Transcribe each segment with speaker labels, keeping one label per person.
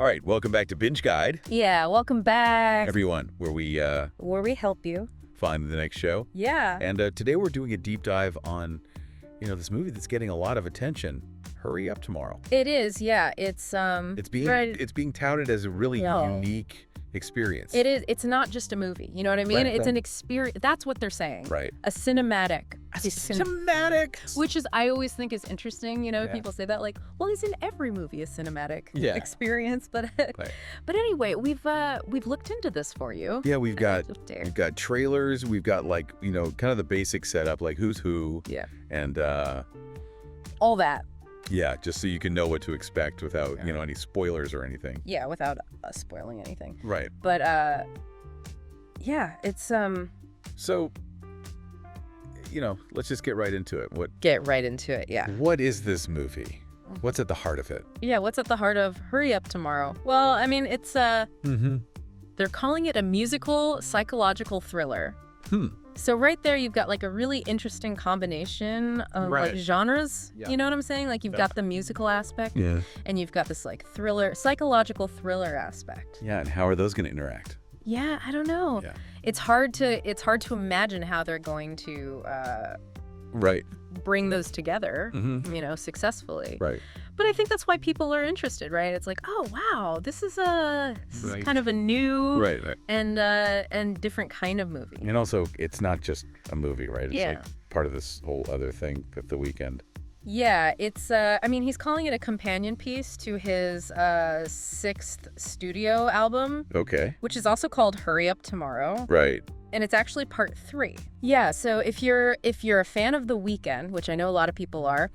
Speaker 1: All right, welcome back to Binge Guide,
Speaker 2: Yeah, welcome back.
Speaker 1: everyone, where we
Speaker 2: help you.
Speaker 1: find the next show.
Speaker 2: Yeah.
Speaker 1: And today we're doing a deep dive on, this movie that's getting a lot of attention. Hurry Up Tomorrow.
Speaker 2: It is, yeah. It's
Speaker 1: It's being touted as a really unique experience.
Speaker 2: It is. It's not just a movie. You know what I mean?
Speaker 1: Right,
Speaker 2: It's
Speaker 1: right.
Speaker 2: an experience. That's what they're saying.
Speaker 1: Right.
Speaker 2: A cinematic.
Speaker 1: Cinematic.
Speaker 2: Which is, I always think is interesting.
Speaker 1: Yeah.
Speaker 2: People say that like, well, isn't every movie a cinematic experience? But
Speaker 1: Right.
Speaker 2: but anyway, we've looked into this for you.
Speaker 1: Yeah, we've got trailers. We've got kind of the basic setup, like who's who.
Speaker 2: Yeah.
Speaker 1: And
Speaker 2: all that.
Speaker 1: yeah, just so you can know what to expect without any spoilers or anything.
Speaker 2: Yeah, without us spoiling anything.
Speaker 1: Right.
Speaker 2: But yeah, it's
Speaker 1: So, let's just get right into it.
Speaker 2: Get right into it. Yeah.
Speaker 1: What is this movie? What's at the heart of it?
Speaker 2: Yeah, what's at the heart of Hurry Up Tomorrow? Well, I mean, it's they're calling it a musical psychological thriller. So right there, you've got like a really interesting combination of like genres.
Speaker 1: Yeah.
Speaker 2: You know what I'm saying? Like you've got the musical aspect,
Speaker 1: Yeah.
Speaker 2: and you've got this like psychological thriller aspect.
Speaker 1: Yeah, and how are those going to interact?
Speaker 2: Yeah, I don't know.
Speaker 1: Yeah.
Speaker 2: It's hard to imagine how they're going to
Speaker 1: Right.
Speaker 2: bring those together, successfully.
Speaker 1: Right.
Speaker 2: But I think that's why people are interested, right? It's like, oh wow, this is
Speaker 1: Right.
Speaker 2: kind of a new
Speaker 1: Right.
Speaker 2: and different kind of movie.
Speaker 1: And also, it's not just a movie, right? It's
Speaker 2: Yeah.
Speaker 1: like part of this whole other thing with the Weeknd.
Speaker 2: Yeah, it's I mean, he's calling it a companion piece to his 6th studio album,
Speaker 1: Okay.
Speaker 2: which is also called Hurry Up Tomorrow.
Speaker 1: Right.
Speaker 2: And it's actually part 3. Yeah, so if you're a fan of The Weeknd, which I know a lot of people are,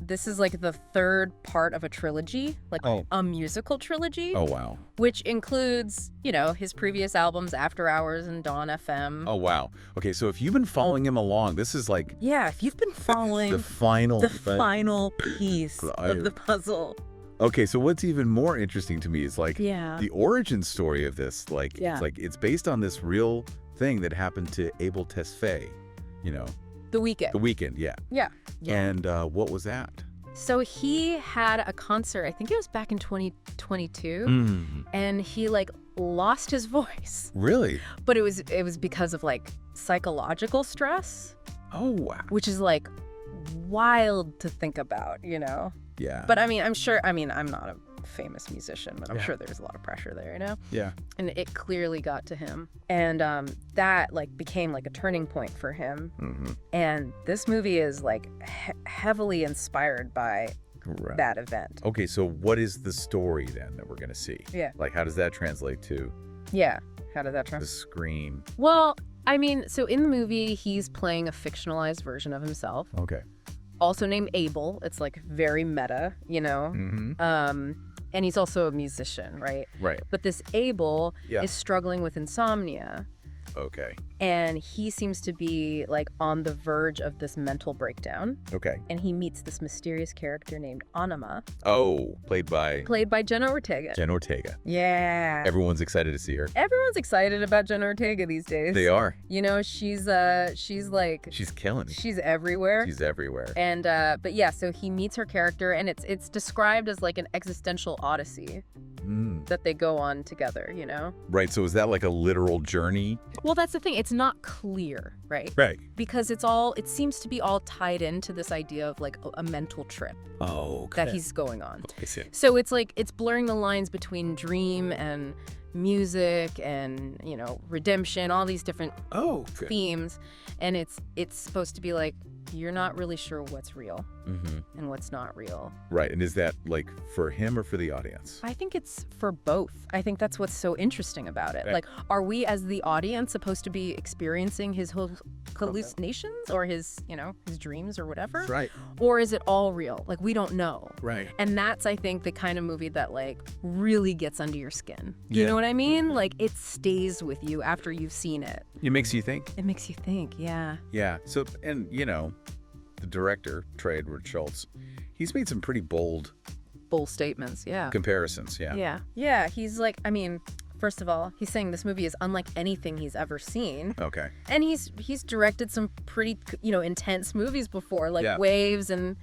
Speaker 2: this is like the 3rd part of a trilogy, like a musical trilogy.
Speaker 1: Oh, wow.
Speaker 2: Which includes, his previous albums, After Hours and Dawn FM.
Speaker 1: Oh, wow. Okay, so if you've been following him along, this is like
Speaker 2: Yeah, if you've been following
Speaker 1: the final
Speaker 2: piece of the puzzle.
Speaker 1: Okay, so what's even more interesting to me is like
Speaker 2: Yeah.
Speaker 1: the origin story of this. Like, it's based on this real thing that happened to Abel Tesfaye,
Speaker 2: The Weeknd.
Speaker 1: The Weeknd, yeah.
Speaker 2: Yeah.
Speaker 1: And what was that?
Speaker 2: So he had a concert, I think it was back in 2022, and he like lost his voice.
Speaker 1: Really?
Speaker 2: But it was because of like psychological stress,
Speaker 1: Oh, wow.
Speaker 2: which is like wild to think about,
Speaker 1: Yeah.
Speaker 2: But I mean, I'm not a famous musician, but I'm sure there's a lot of pressure there,
Speaker 1: Yeah.
Speaker 2: And it clearly got to him. And that like became like a turning point for him. And this movie is like heavily inspired by
Speaker 1: Right.
Speaker 2: that event.
Speaker 1: Okay, so what is the story then that we're going to see?
Speaker 2: Yeah.
Speaker 1: Like, how does that translate to
Speaker 2: Yeah. How did that
Speaker 1: the
Speaker 2: translate?
Speaker 1: screen?
Speaker 2: Well, I mean, so in the movie, he's playing a fictionalized version of himself,
Speaker 1: Okay.
Speaker 2: also named Abel. It's like very meta, and he's also a musician, right?
Speaker 1: Right.
Speaker 2: But this Abel
Speaker 1: Yeah.
Speaker 2: is struggling with insomnia,
Speaker 1: Okay.
Speaker 2: and he seems to be like on the verge of this mental breakdown.
Speaker 1: Okay.
Speaker 2: And he meets this mysterious character named Anima,
Speaker 1: Oh, played by
Speaker 2: Jenna Ortega.
Speaker 1: Jenna Ortega.
Speaker 2: Yeah.
Speaker 1: Everyone's excited to see her.
Speaker 2: Everyone's excited about Jenna Ortega these days.
Speaker 1: They are.
Speaker 2: She's like
Speaker 1: She's killing it.
Speaker 2: she's everywhere.
Speaker 1: She's everywhere.
Speaker 2: And but yeah, so he meets her character, and it's described as like an existential odyssey that they go on together,
Speaker 1: Right, so is that like a literal journey?
Speaker 2: Well, that's the thing. It's not clear, right?
Speaker 1: Right.
Speaker 2: Because it seems to be all tied into this idea of like a mental trip
Speaker 1: Oh, okay.
Speaker 2: that he's going on.
Speaker 1: I see.
Speaker 2: So it's like it's blurring the lines between dream and music and, redemption, all these different
Speaker 1: Oh, okay.
Speaker 2: themes, and it's supposed to be like you're not really sure what's real and what's not real.
Speaker 1: Right, and is that like for him or for the audience?
Speaker 2: I think it's for both. I think that's what's so interesting about it.
Speaker 1: Right.
Speaker 2: Like, are we as the audience supposed to be experiencing his hallucinations or his dreams or whatever?
Speaker 1: Right.
Speaker 2: Or is it all real? Like, we don't know.
Speaker 1: Right.
Speaker 2: And that's, I think, the kind of movie that like really gets under your skin. You
Speaker 1: Yeah.
Speaker 2: know what I mean? Like, it stays with you after you've seen it.
Speaker 1: It makes you think.
Speaker 2: It makes you think, yeah.
Speaker 1: Yeah. So, and the director, Trey Edward Shults, he's made some pretty bold
Speaker 2: Statements, yeah.
Speaker 1: comparisons. Yeah.
Speaker 2: Yeah, he's like, I mean, first of all, he's saying this movie is unlike anything he's ever seen.
Speaker 1: Okay.
Speaker 2: And he's directed some pretty, intense movies before, like
Speaker 1: Yeah.
Speaker 2: Waves and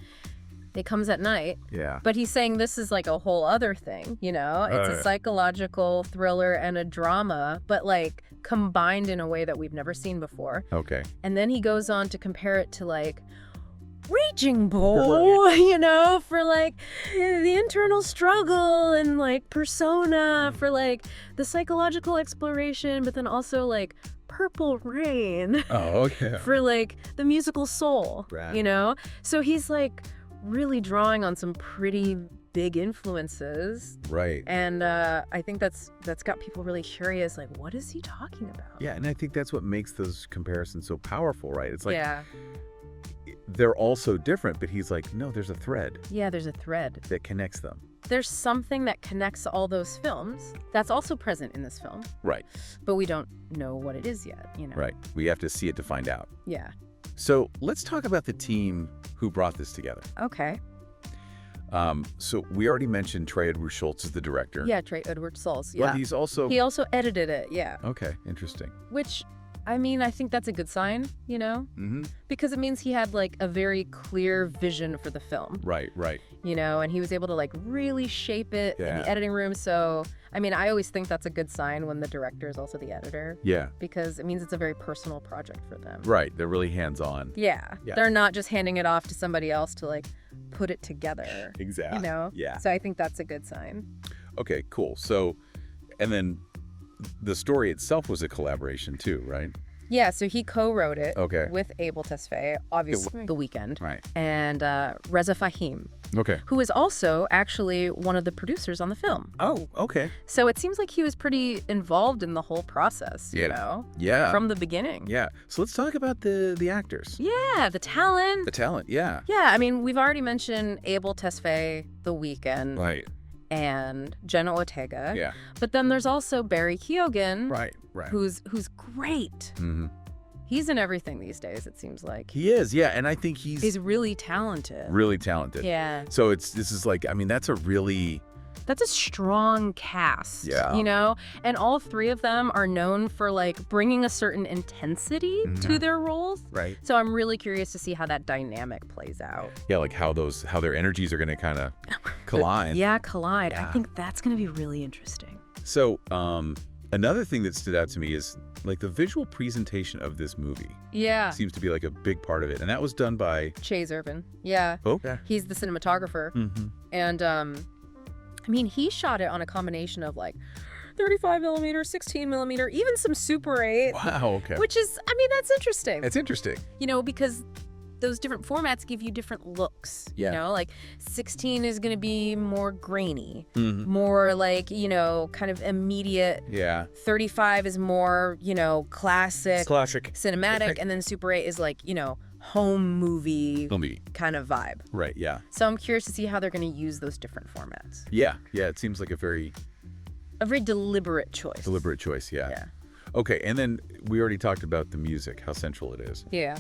Speaker 2: It comes at night.
Speaker 1: Yeah.
Speaker 2: But he's saying this is like a whole other thing, you know? It's a psychological thriller and a drama, but like combined in a way that we've never seen before.
Speaker 1: Okay.
Speaker 2: And then he goes on to compare it to like Raging Bull, you know, for like the internal struggle and like persona, for like the psychological exploration, but then also like Purple Rain.
Speaker 1: Oh, okay.
Speaker 2: For like the musical soul,
Speaker 1: Right.
Speaker 2: you know? So he's like really drawing on some pretty big influences.
Speaker 1: Right.
Speaker 2: And I think that's got people really curious, like, what is he talking about?
Speaker 1: Yeah, and I think that's what makes those comparisons so powerful, right? It's like,
Speaker 2: yeah.
Speaker 1: they're all so different, but he's like, no, there's a thread
Speaker 2: Yeah, there's a thread.
Speaker 1: that connects them.
Speaker 2: There's something that connects all those films that's also present in this film,
Speaker 1: Right.
Speaker 2: but we don't know what it is yet, you know?
Speaker 1: Right. We have to see it to find out.
Speaker 2: Yeah.
Speaker 1: So let's talk about the team who brought this together.
Speaker 2: Okay.
Speaker 1: So we already mentioned Trey Edward Shults is the director.
Speaker 2: Yeah, Trey Edward Shults.
Speaker 1: But
Speaker 2: Yeah.
Speaker 1: he's also...
Speaker 2: He also edited it, yeah.
Speaker 1: Okay, interesting.
Speaker 2: Which, I mean, I think that's a good sign, you know?
Speaker 1: Mm-hmm.
Speaker 2: Because it means he had like a very clear vision for the film,
Speaker 1: Right, right.
Speaker 2: you know, and he was able to like really shape it in
Speaker 1: Yeah.
Speaker 2: the editing room. So, I mean, I always think that's a good sign when the director is also the editor,
Speaker 1: Yeah,
Speaker 2: because it means it's a very personal project for them.
Speaker 1: right. They're really hands-on.
Speaker 2: Yeah.
Speaker 1: Yeah.
Speaker 2: They're not just handing it off to somebody else to like put it together,
Speaker 1: Exactly.
Speaker 2: you know?
Speaker 1: Yeah.
Speaker 2: So I think that's a good sign.
Speaker 1: Okay, cool. So, and then the story itself was a collaboration too, right?
Speaker 2: Yeah, so he co-wrote it
Speaker 1: Okay.
Speaker 2: with Abel Tesfaye, obviously The Weeknd,
Speaker 1: Right.
Speaker 2: and Reza Fahim,
Speaker 1: Okay.
Speaker 2: who is also actually one of the producers on the film.
Speaker 1: Oh, okay.
Speaker 2: So it seems like he was pretty involved in the whole process, you know,
Speaker 1: Yeah.
Speaker 2: from the beginning.
Speaker 1: Yeah. So let's talk about the actors.
Speaker 2: Yeah, the talent.
Speaker 1: The talent, yeah.
Speaker 2: Yeah, I mean, we've already mentioned Abel Tesfaye, The Weeknd,
Speaker 1: Right.
Speaker 2: and Jenna Ortega.
Speaker 1: Yeah.
Speaker 2: But then there's also Barry Keoghan,
Speaker 1: Right, right.
Speaker 2: who's great.
Speaker 1: Mm-hmm.
Speaker 2: He's in everything these days, it seems like.
Speaker 1: He is, yeah, and I think he's
Speaker 2: really talented.
Speaker 1: really talented.
Speaker 2: Yeah.
Speaker 1: So this is like, I mean, that's a really...
Speaker 2: That's a strong cast,
Speaker 1: Yeah.
Speaker 2: you know? And all three of them are known for like bringing a certain intensity to their roles.
Speaker 1: Right.
Speaker 2: So I'm really curious to see how that dynamic plays out.
Speaker 1: Yeah, like how their energies are going to kind of collide.
Speaker 2: collide.
Speaker 1: Yeah.
Speaker 2: I think that's going to be really interesting.
Speaker 1: So another thing that stood out to me is like the visual presentation of this movie
Speaker 2: Yeah.
Speaker 1: seems to be like a big part of it. And that was done by...
Speaker 2: Chayse Irvin. Yeah.
Speaker 1: Okay.
Speaker 2: He's the cinematographer.
Speaker 1: Mm-hmm.
Speaker 2: And I mean, he shot it on a combination of like 35 millimeter, 16 millimeter, even some Super 8.
Speaker 1: Wow, okay.
Speaker 2: Which is, I mean, that's interesting.
Speaker 1: It's interesting.
Speaker 2: You know, because those different formats give you different looks.
Speaker 1: Yeah.
Speaker 2: You know, like 16 is going to be more grainy,
Speaker 1: Mm-hmm.
Speaker 2: more like, you know, kind of immediate.
Speaker 1: Yeah.
Speaker 2: 35 is more, you know, classic,
Speaker 1: Classic.
Speaker 2: cinematic. And then Super 8 is like, you know, home movie kind of vibe.
Speaker 1: Right, yeah.
Speaker 2: So I'm curious to see how they're going to use those different formats.
Speaker 1: Yeah, it seems like a very
Speaker 2: deliberate choice.
Speaker 1: deliberate choice, yeah.
Speaker 2: Yeah.
Speaker 1: Okay, and then we already talked about the music, how central it is.
Speaker 2: Yeah.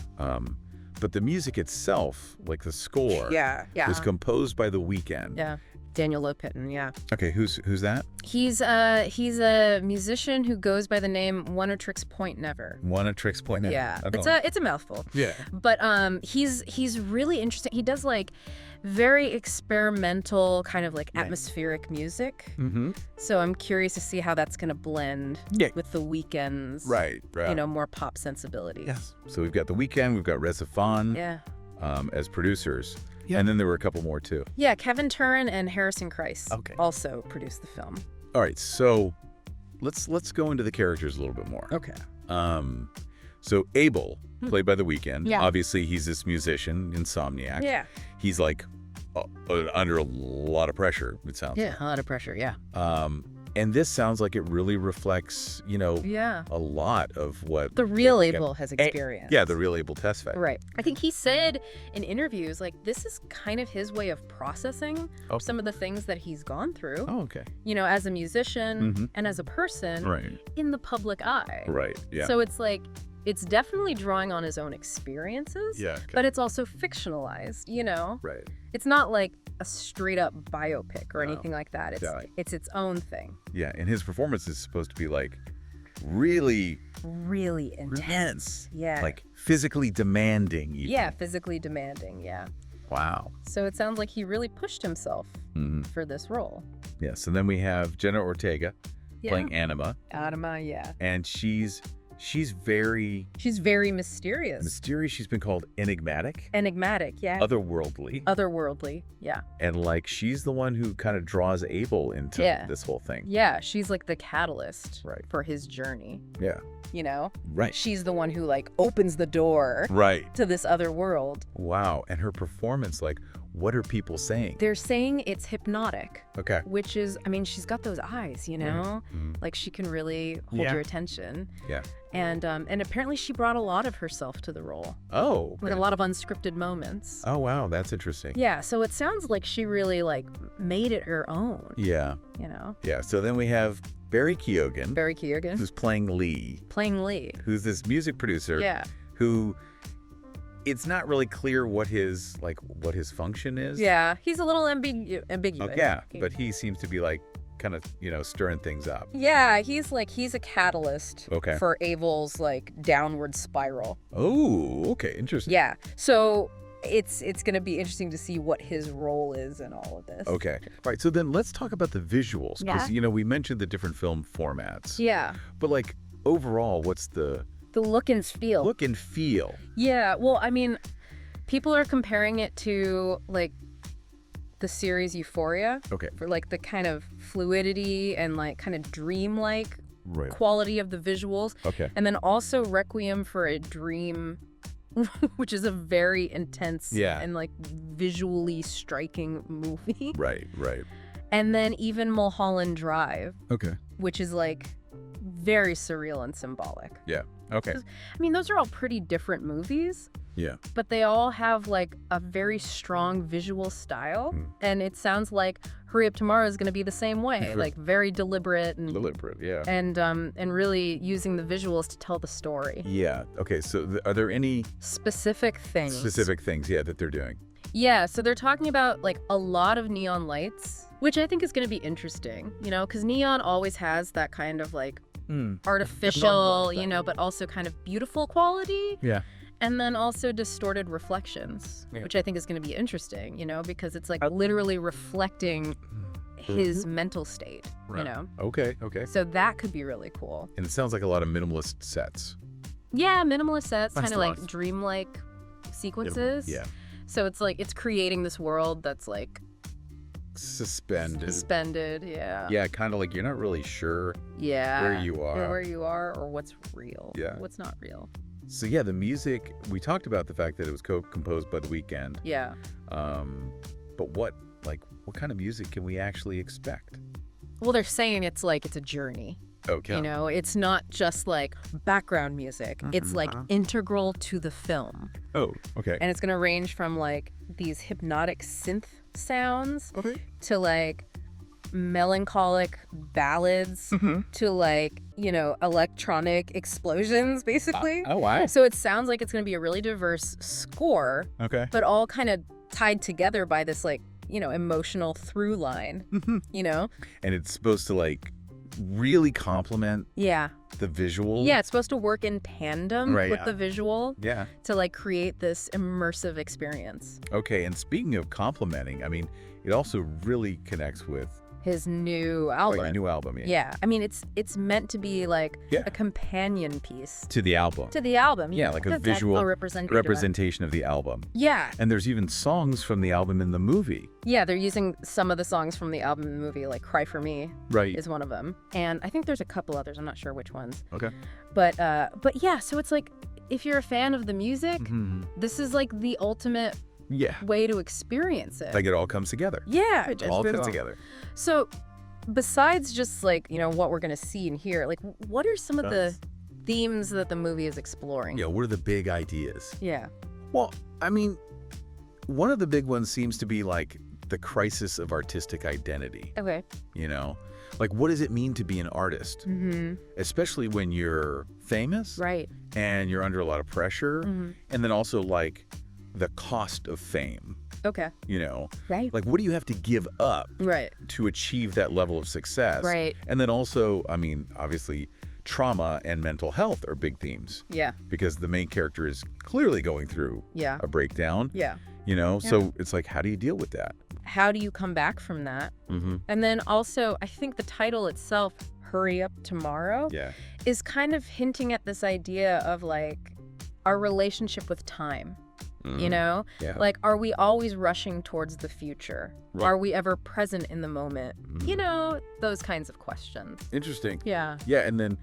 Speaker 1: But the music itself, like the score,
Speaker 2: Yeah.
Speaker 1: was composed by The Weeknd.
Speaker 2: Yeah. Daniel Lopitten, yeah.
Speaker 1: Okay, who's that?
Speaker 2: He's a musician who goes by the name One-A-Tricks Point Never.
Speaker 1: One-A-Tricks Point Never.
Speaker 2: Yeah.
Speaker 1: Okay.
Speaker 2: It's a mouthful.
Speaker 1: Yeah.
Speaker 2: But he's really interesting. He does like very experimental kind of like atmospheric music.
Speaker 1: Mm-hmm.
Speaker 2: So I'm curious to see how that's going to blend with The Weeknd's
Speaker 1: Right.
Speaker 2: you know, more pop sensibilities.
Speaker 1: Yes. So we've got The Weeknd, we've got Reza Fahim
Speaker 2: Yeah.
Speaker 1: as producers.
Speaker 3: Yeah.
Speaker 1: And then there were a couple more too.
Speaker 2: Yeah, Kevin Turin and Harrison Chayse
Speaker 3: Okay.
Speaker 2: also produced the film.
Speaker 1: All right, so let's go into the characters a little bit more.
Speaker 2: Okay.
Speaker 1: So Abel, played by The Weeknd,
Speaker 2: Yeah.
Speaker 1: obviously he's this musician, insomniac.
Speaker 2: Yeah.
Speaker 1: He's like under a lot of pressure, it sounds
Speaker 2: Yeah, a lot of pressure, yeah.
Speaker 1: like. And this sounds like it really reflects, you know,
Speaker 2: Yeah.
Speaker 1: a lot of what
Speaker 2: The real Abel has experienced.
Speaker 1: Yeah, the real Abel Tesfaye.
Speaker 2: Right. I think he said in interviews, like, this is kind of his way of processing some of the things that he's gone through,
Speaker 1: Oh, okay.
Speaker 2: you know, as a musician and as a person
Speaker 1: Right.
Speaker 2: in the public eye.
Speaker 1: Right. Yeah.
Speaker 2: So it's like, it's definitely drawing on his own experiences,
Speaker 1: Yeah. Okay.
Speaker 2: but it's also fictionalized, you know?
Speaker 1: Right.
Speaker 2: It's not like a straight up biopic or anything like that.
Speaker 1: Yeah.
Speaker 2: It's its own thing.
Speaker 1: Yeah, and his performance is supposed to be like really
Speaker 2: Really intense. Yeah.
Speaker 1: like physically demanding. Even.
Speaker 2: Yeah, physically demanding, yeah.
Speaker 1: Wow.
Speaker 2: So it sounds like he really pushed himself for this role.
Speaker 1: Yes, and then we have Jenna Ortega playing Anima.
Speaker 2: Anima, yeah.
Speaker 1: And she's very
Speaker 2: mysterious.
Speaker 1: Mysterious. She's been called enigmatic.
Speaker 2: Enigmatic, yeah.
Speaker 1: Otherworldly,
Speaker 2: yeah.
Speaker 1: And like she's the one who kind of draws Abel into this whole thing.
Speaker 2: Yeah, she's like the catalyst for his journey.
Speaker 1: Yeah.
Speaker 2: You know?
Speaker 1: Right.
Speaker 2: She's the one who like opens the door to this other world.
Speaker 1: Wow. And her performance, like, what are people saying?
Speaker 2: They're saying it's hypnotic.
Speaker 1: Okay.
Speaker 2: Which is, I mean, she's got those eyes, you know? Like she can really hold your attention.
Speaker 1: Yeah.
Speaker 2: And apparently she brought a lot of herself to the role.
Speaker 1: Oh. Okay.
Speaker 2: Like a lot of unscripted moments.
Speaker 1: Oh, wow. That's interesting.
Speaker 2: Yeah. So it sounds like she really like made it her own.
Speaker 1: Yeah.
Speaker 2: You know?
Speaker 1: Yeah. So then we have Barry Keoghan.
Speaker 2: Barry Keoghan.
Speaker 1: Who's playing Lee.
Speaker 2: Who's
Speaker 1: this music producer.
Speaker 2: Yeah.
Speaker 1: Who... It's not really clear what his function is.
Speaker 2: Yeah, he's a little ambiguous.
Speaker 1: Oh, yeah, but he seems to be like kind of, stirring things up.
Speaker 2: Yeah, he's a catalyst for Abel's like downward spiral.
Speaker 1: Oh, okay, interesting.
Speaker 2: Yeah. So it's going to be interesting to see what his role is in all of this.
Speaker 1: Okay. All right, so then let's talk about the visuals because we mentioned the different film formats.
Speaker 2: Yeah.
Speaker 1: But like overall, what's the
Speaker 2: look and feel.
Speaker 1: Look and feel.
Speaker 2: Yeah, well, I mean, people are comparing it to, like, the series Euphoria.
Speaker 1: Okay.
Speaker 2: For, like, the kind of fluidity and, like, kind of dreamlike quality of the visuals.
Speaker 1: Okay.
Speaker 2: And then also Requiem for a Dream, which is a very intense and, like, visually striking movie.
Speaker 1: Right.
Speaker 2: And then even Mulholland Drive.
Speaker 1: Okay.
Speaker 2: Which is, like, very surreal and symbolic.
Speaker 1: Yeah. Okay.
Speaker 2: I mean, those are all pretty different movies.
Speaker 1: Yeah.
Speaker 2: But they all have like a very strong visual style. And it sounds like Hurry Up Tomorrow is going to be the same way, like very deliberate and and really using the visuals to tell the story.
Speaker 1: Yeah. Okay. So are there any
Speaker 2: specific things
Speaker 1: that they're doing?
Speaker 2: Yeah, so they're talking about like a lot of neon lights, which I think is going to be interesting, because neon always has that kind of like artificial, but also kind of beautiful quality.
Speaker 1: Yeah.
Speaker 2: And then also distorted reflections, which I think is going to be interesting, because it's like literally reflecting his mental state,
Speaker 1: Okay.
Speaker 2: So that could be really cool.
Speaker 1: And it sounds like a lot of minimalist sets.
Speaker 2: Yeah, minimalist sets, kind of like dreamlike sequences.
Speaker 1: Yeah.
Speaker 2: So it's like it's creating this world that's like
Speaker 1: suspended,
Speaker 2: yeah.
Speaker 1: Yeah, kind of like you're not really sure where you are
Speaker 2: or what's real, what's not real.
Speaker 1: So yeah, the music, we talked about the fact that it was co-composed by the Weeknd.
Speaker 2: Yeah.
Speaker 1: But what kind of music can we actually expect?
Speaker 2: Well, they're saying it's a journey.
Speaker 1: Okay.
Speaker 2: It's not just like background music. It's like integral to the film.
Speaker 1: Oh, okay.
Speaker 2: And it's going to range from like these hypnotic synth sounds to like melancholic ballads to like, electronic explosions, basically.
Speaker 1: Oh, wow.
Speaker 2: So it sounds like it's going to be a really diverse score.
Speaker 1: Okay.
Speaker 2: But all kind of tied together by this like, emotional through line,
Speaker 1: And it's supposed to like really complement the visual.
Speaker 2: Yeah, it's supposed to work in tandem with the visual to like create this immersive experience.
Speaker 1: Okay, and speaking of complementing, I mean, it also really connects with
Speaker 2: his new album.
Speaker 1: New album,
Speaker 2: yeah. I mean, it's meant to be like a companion piece
Speaker 1: to the album. Yeah, like a visual representation of the album.
Speaker 2: Yeah.
Speaker 1: And there's even songs from the album in the movie.
Speaker 2: Yeah, they're using some of the songs from the album in the movie, like Cry For Me is one of them. And I think there's a couple others. I'm not sure which ones.
Speaker 1: Okay.
Speaker 2: But yeah, so it's like, if you're a fan of the music, this is like the ultimate way to experience it.
Speaker 1: Like it all comes together.
Speaker 2: Yeah.
Speaker 1: It all fits together.
Speaker 2: So besides just like, what we're going to see and hear, like what are some of the themes that the movie is exploring?
Speaker 1: Yeah, what are the big ideas?
Speaker 2: Yeah.
Speaker 1: Well, I mean, one of the big ones seems to be like the crisis of artistic identity.
Speaker 2: Okay.
Speaker 1: Like what does it mean to be an artist? Especially when you're famous.
Speaker 2: Right.
Speaker 1: And you're under a lot of pressure. And then also like the cost of fame.
Speaker 2: Okay.
Speaker 1: Right. Like what do you have to give up to achieve that level of success?
Speaker 2: Right.
Speaker 1: And then also, I mean, obviously trauma and mental health are big themes.
Speaker 2: Yeah.
Speaker 1: Because the main character is clearly going through a breakdown.
Speaker 2: Yeah.
Speaker 1: You know,
Speaker 2: Yeah.
Speaker 1: so it's like, how do you deal with that?
Speaker 2: How do you come back from that? And then also, I think the title itself, Hurry Up Tomorrow,
Speaker 1: Yeah.
Speaker 2: is kind of hinting at this idea of like our relationship with time. You know,
Speaker 1: Yeah.
Speaker 2: like, are we always rushing towards the future?
Speaker 1: Right.
Speaker 2: Are we ever present in the moment? You know, those kinds of questions.
Speaker 1: Interesting.
Speaker 2: Yeah.
Speaker 1: Yeah, and then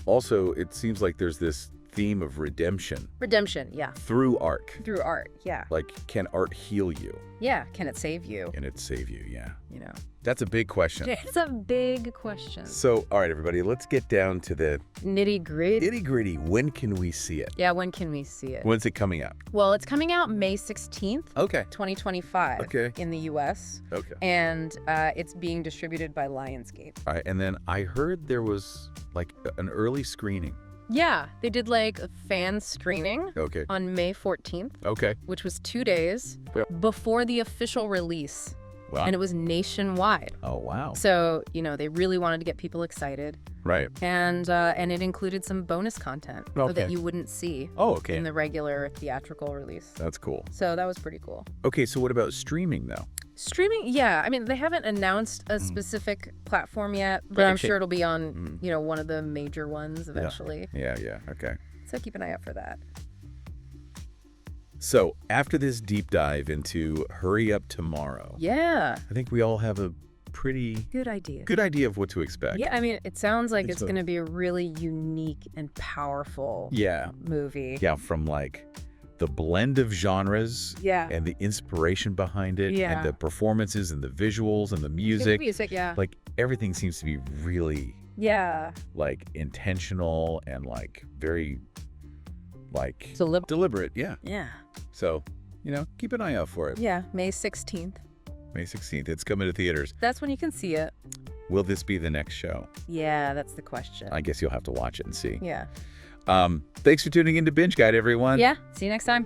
Speaker 1: also it seems like there's this theme of redemption
Speaker 2: Redemption, yeah.
Speaker 1: through art.
Speaker 2: Through art, yeah.
Speaker 1: Like, can art heal you?
Speaker 2: Yeah, can it save you?
Speaker 1: Can it save you? Yeah.
Speaker 2: You know.
Speaker 1: That's a big question.
Speaker 2: It's a big question.
Speaker 1: So, all right, everybody, let's get down to the
Speaker 2: Nitty-gritty.
Speaker 1: nitty-gritty. When can we see it?
Speaker 2: Yeah, when can we see it?
Speaker 1: When's it coming out?
Speaker 2: Well, it's coming out May 16th,
Speaker 1: Okay.
Speaker 2: 2025
Speaker 1: Okay.
Speaker 2: in the US.
Speaker 1: Okay.
Speaker 2: And it's being distributed by Lionsgate.
Speaker 1: All right, and then I heard there was like an early screening.
Speaker 2: Yeah, they did like a fan screening
Speaker 1: Okay.
Speaker 2: on May 14th,
Speaker 1: Okay.
Speaker 2: which was 2 days
Speaker 1: Yep.
Speaker 2: before the official release.
Speaker 1: Wow.
Speaker 2: And it was nationwide.
Speaker 1: Oh, wow.
Speaker 2: So, you know, they really wanted to get people excited.
Speaker 1: Right.
Speaker 2: And it included some bonus content
Speaker 1: Okay.
Speaker 2: that you wouldn't see
Speaker 1: Oh, okay.
Speaker 2: in the regular theatrical release.
Speaker 1: That's cool.
Speaker 2: So that was pretty cool.
Speaker 1: Okay, so what about streaming, though?
Speaker 2: Streaming, yeah. I mean, they haven't announced a specific platform yet, but
Speaker 1: Right,
Speaker 2: I'm
Speaker 1: okay.
Speaker 2: sure it'll be on, you know, one of the major ones eventually.
Speaker 1: Yeah, okay.
Speaker 2: So keep an eye out for that.
Speaker 1: So, after this deep dive into Hurry Up Tomorrow,
Speaker 2: Yeah.
Speaker 1: I think we all have a pretty
Speaker 2: Good idea.
Speaker 1: good idea of what to expect.
Speaker 2: Yeah, I mean, it sounds like
Speaker 1: Think
Speaker 2: it's
Speaker 1: so.
Speaker 2: going to be a really unique and powerful
Speaker 1: Yeah.
Speaker 2: movie.
Speaker 1: Yeah, from like the blend of genres
Speaker 2: Yeah.
Speaker 1: and the inspiration behind it
Speaker 2: Yeah.
Speaker 1: and the performances and the visuals and the music.
Speaker 2: Music, yeah.
Speaker 1: Like everything seems to be really
Speaker 2: Yeah.
Speaker 1: like intentional and like very like
Speaker 2: Deliberate.
Speaker 1: deliberate. Yeah.
Speaker 2: Yeah.
Speaker 1: So, you know, keep an eye out for it.
Speaker 2: Yeah, May 16th.
Speaker 1: May 16th. It's coming to theaters.
Speaker 2: That's when you can see it.
Speaker 1: Will this be the next show?
Speaker 2: Yeah, that's the question.
Speaker 1: I guess you'll have to watch it and see.
Speaker 2: Yeah.
Speaker 1: Thanks for tuning in to Binge Guide, everyone.
Speaker 2: Yeah. See you next time.